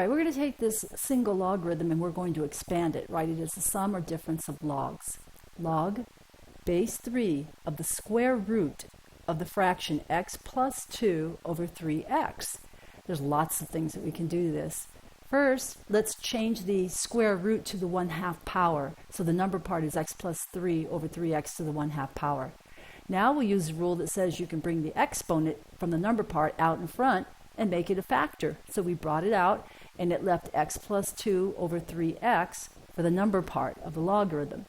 right, we're going to take this single logarithm and we're going to expand it, write it as the sum or difference of logs. Log base 3 of the square root of the fraction x plus 2 over 3x. There's lots of things that we can do to this. First, let's change the square root to the 1/2 power. So the number part is x plus 3 over 3x to the 1/2 power. Now we'll use a rule that says you can bring the exponent from the number part out in front and make it a factor. So we brought it out and it left x plus 2 over 3x for the number part of the logarithm.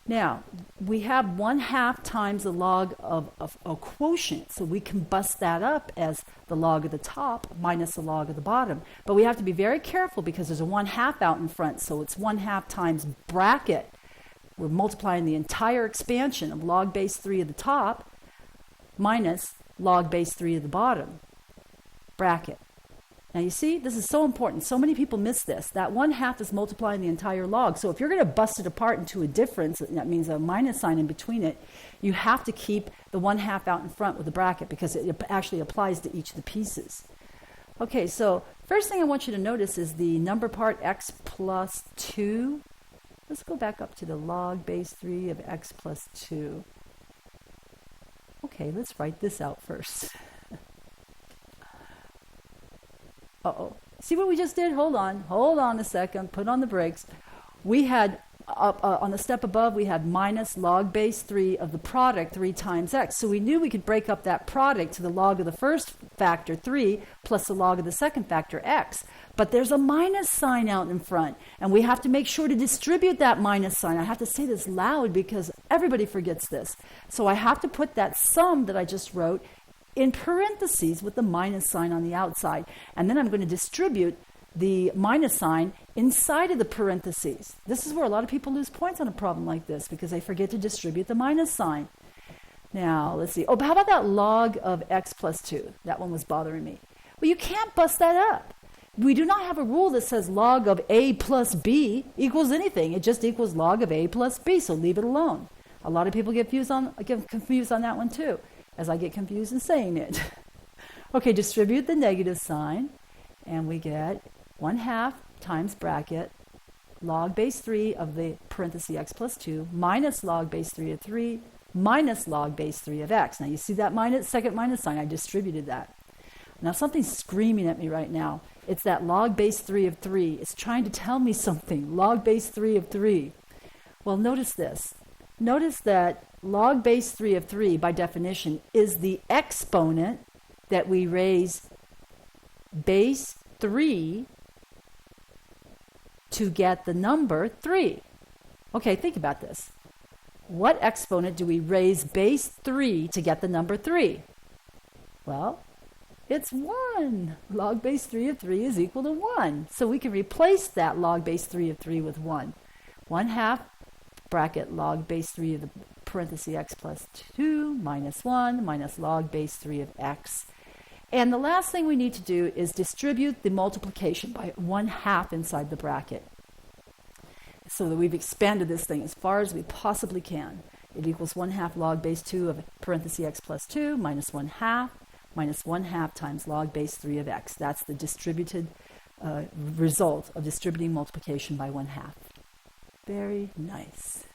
Now, we have 1/2 times the log of a quotient, so we can bust that up as the log of the top minus the log of the bottom. But we have to be very careful because there's a 1/2 out in front, so it's 1/2 times bracket. We're multiplying the entire expansion of log base 3 of the top minus log base 3 of the bottom, bracket. Now you see, this is so important. So many people miss this. That 1/2 is multiplying the entire log. So if you're going to bust it apart into a difference, that means a minus sign in between it, you have to keep the 1/2 out in front with the bracket because it actually applies to each of the pieces. Okay, so first thing I want you to notice is the number part x plus 2. Let's go back up to the log base 3 of x plus 2. Okay, let's write this out first. Uh-oh. See what we just did? Hold on a second. Put on the brakes. We had, on the step above, we had minus log base 3 of the product 3 times x. So we knew we could break up that product to the log of the first factor, 3, plus the log of the second factor, x. But there's a minus sign out in front, and we have to make sure to distribute that minus sign. I have to say this loud because everybody forgets this. So I have to put that sum that I just wrote in parentheses with the minus sign on the outside. And then I'm going to distribute the minus sign inside of the parentheses. This is where a lot of people lose points on a problem like this because they forget to distribute the minus sign. Now, let's see. Oh, but how about that log of x plus 2? That one was bothering me. Well, you can't bust that up. We do not have a rule that says log of a plus b equals anything. It just equals log of a plus b, so leave it alone. A lot of people get confused on that one too, as I get confused in saying it. Okay, distribute the negative sign, and we get 1/2 times bracket log base 3 of the parenthesis x plus 2 minus log base 3 of 3 minus log base 3 of x. Now you see that second minus sign? I distributed that. Now something's screaming at me right now. It's that log base 3 of 3. It's trying to tell me something. Log base 3 of 3. Well, notice this. Notice that log base 3 of 3, by definition, is the exponent that we raise base 3 to get the number 3. Okay, think about this. What exponent do we raise base 3 to get the number 3? Well, it's 1. Log base 3 of 3 is equal to 1. So we can replace that log base 3 of 3 with 1. 1/2 bracket log base 3 of the parenthesis x plus 2 minus 1 minus log base 3 of x. And the last thing we need to do is distribute the multiplication by 1/2 inside the bracket, so that we've expanded this thing as far as we possibly can. It equals 1/2 log base 2 of parenthesis x plus 2 minus 1/2 minus 1/2 times log base 3 of x. That's the distributed result of distributing multiplication by 1/2. Very nice.